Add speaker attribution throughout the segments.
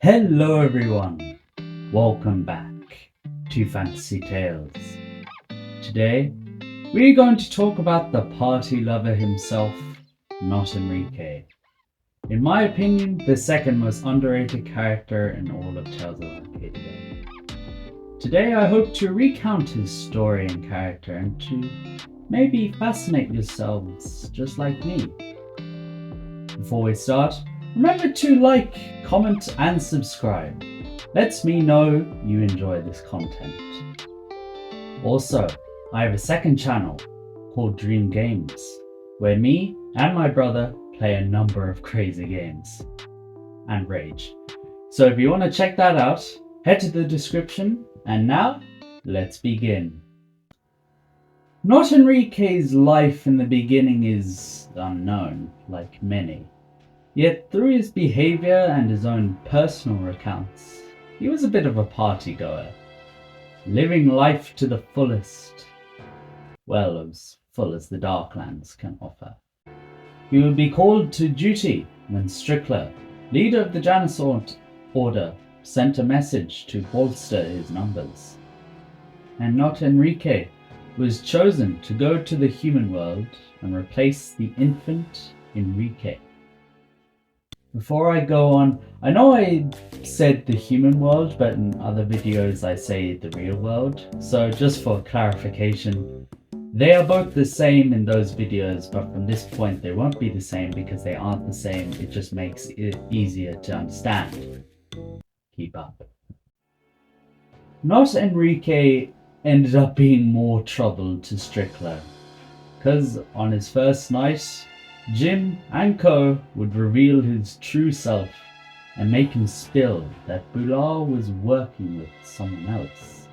Speaker 1: Hello everyone, welcome back to Fantasy Tales. Today, we're going to talk about the party lover himself, NotEnrique. In my opinion, the second most underrated character in all of Tales of Arcadia. Today I hope to recount his story and character and to maybe fascinate yourselves just like me. Before we start, remember to like, comment and subscribe. Lets me know you enjoy this content. Also, I have a second channel called Dream Games, where me and my brother play a number of crazy games and rage. So if you want to check that out, head to the description, and now, let's begin. NotEnrique's life in the beginning is unknown, like many. Yet through his behaviour and his own personal accounts, he was a bit of a party goer, living life to the fullest. Well, as full as the Darklands can offer. He would be called to duty when Strickler, leader of the Janissary Order, sent a message to bolster his numbers. And NotEnrique was chosen to go to the human world and replace the infant Enrique. Before I go on, I know I said the human world, but in other videos I say the real world. So just for clarification, they are both the same in those videos, but from this point they won't be the same because they aren't the same. It just makes it easier to understand. Keep up. NotEnrique ended up being more trouble to Strickler, because on his first night, Jim and Co would reveal his true self and make him spill that Boulard was working with someone else.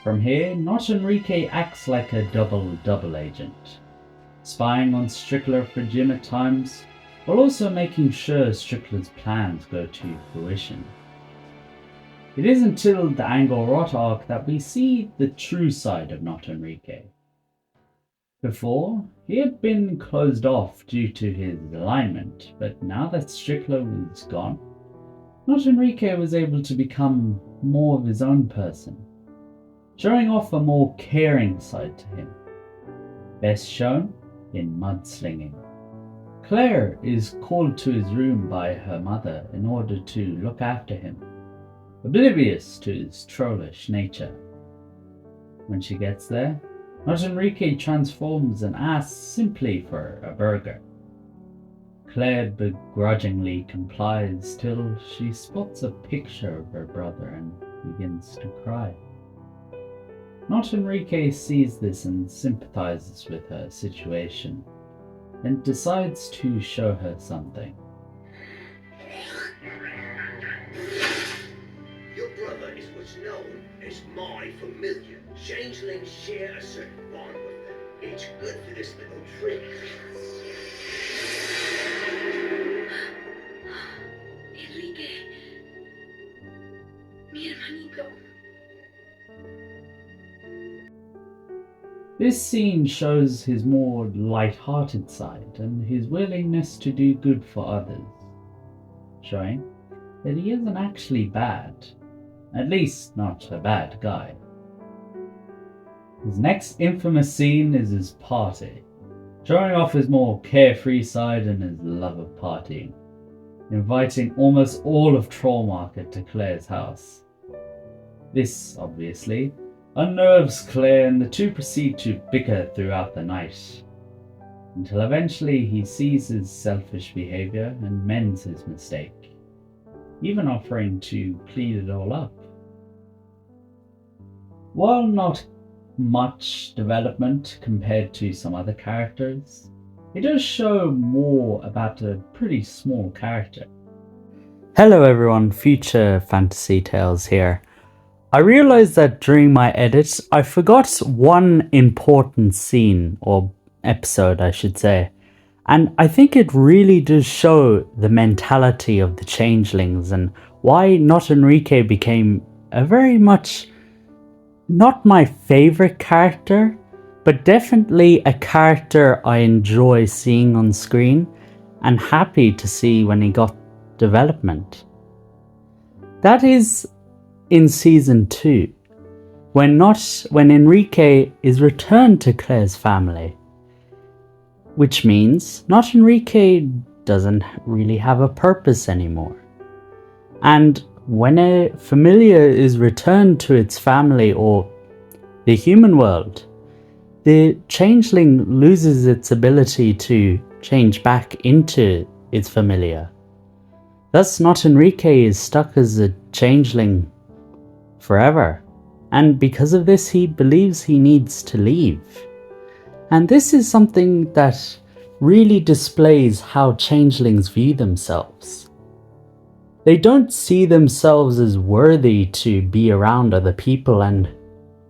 Speaker 1: From here, NotEnrique acts like a double agent, spying on Strickler for Jim at times, while also making sure Strickler's plans go to fruition. It is until the Angel-Rot arc that we see the true side of NotEnrique. Before, he had been closed off due to his alignment, but now that Strickler was gone, NotEnrique was able to become more of his own person, showing off a more caring side to him, best shown in mudslinging. Claire is called to his room by her mother in order to look after him, oblivious to his trollish nature. When she gets there, NotEnrique transforms and asks simply for a burger. Claire begrudgingly complies till she spots a picture of her brother and begins to cry. NotEnrique sees this and sympathizes with her situation, and decides to show her something.
Speaker 2: Your brother is what's known as my familiar. Changelings share a certain bond with them. It's good for this little trick.
Speaker 3: Enrique, mi hermanito.
Speaker 1: This scene shows his more light-hearted side and his willingness to do good for others, showing that he isn't actually bad, at least not a bad guy. His next infamous scene is his party, showing off his more carefree side and his love of partying, inviting almost all of Trollmarket to Claire's house. This, obviously, unnerves Claire and the two proceed to bicker throughout the night, until eventually he sees his selfish behaviour and mends his mistake, even offering to clean it all up. While not much development compared to some other characters, it does show more about a pretty small character. Hello everyone, Future Fantasy Tales here. I realized that during my edit, I forgot one important scene, or episode I should say, and I think it really does show the mentality of the changelings and why NotEnrique became a very much not my favorite character, but definitely a character I enjoy seeing on screen and happy to see when he got development. That is in season 2, when Enrique is returned to Claire's family, which means NotEnrique doesn't really have a purpose anymore. And when a familiar is returned to its family or the human world, the changeling loses its ability to change back into its familiar. Thus, NotEnrique is stuck as a changeling forever, and because of this he believes he needs to leave. And this is something that really displays how changelings view themselves. They don't see themselves as worthy to be around other people and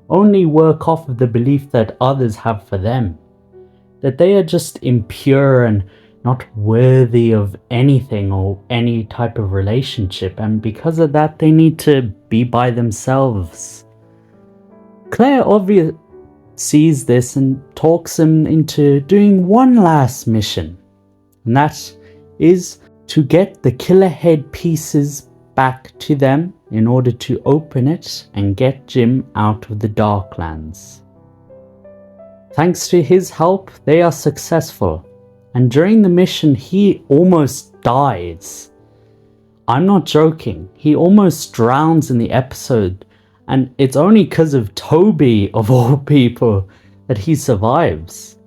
Speaker 1: only work off of the belief that others have for them, that they are just impure and not worthy of anything or any type of relationship, and because of that they need to be by themselves. Claire obviously sees this and talks him into doing one last mission, and that is to get the killer head pieces back to them in order to open it and get Jim out of the Darklands. Thanks to his help, they are successful, and during the mission he almost dies. I'm not joking, he almost drowns in the episode, and it's only because of Toby, of all people, that he survives.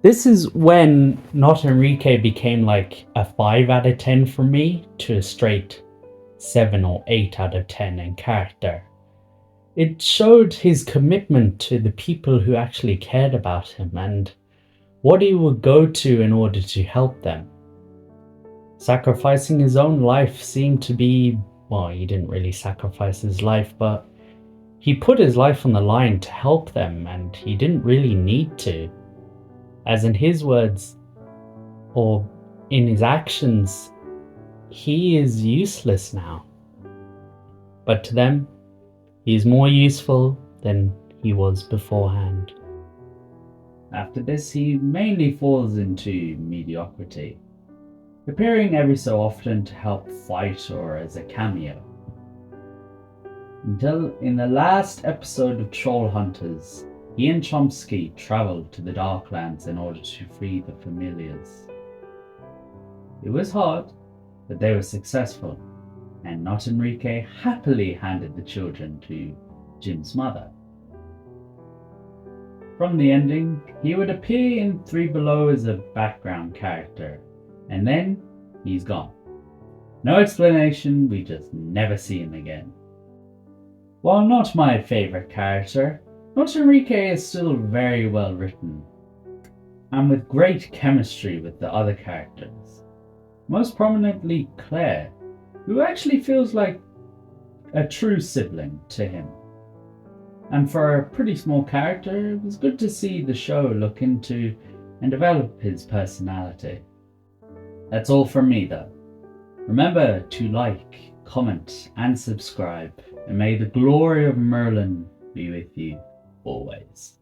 Speaker 1: This is when NotEnrique became like a 5 out of 10 for me to a straight 7 or 8 out of 10 in character. It showed his commitment to the people who actually cared about him and what he would go to in order to help them. Sacrificing his own life seemed to be, well, he didn't really sacrifice his life, but he put his life on the line to help them, and he didn't really need to. As in his words, or in his actions, he is useless now. But to them, he is more useful than he was beforehand. After this, he mainly falls into mediocrity, appearing every so often to help fight or as a cameo. Until in the last episode of Trollhunters, he and Chomsky traveled to the Darklands in order to free the familiars. It was hard, but they were successful, and NotEnrique happily handed the children to Jim's mother. From the ending, he would appear in 3 Below as a background character, and then he's gone. No explanation, we just never see him again. While not my favourite character, NotEnrique is still very well written, and with great chemistry with the other characters. Most prominently Claire, who actually feels like a true sibling to him. And for a pretty small character, it was good to see the show look into and develop his personality. That's all from me though. Remember to like, comment and subscribe, and may the glory of Merlin be with you always.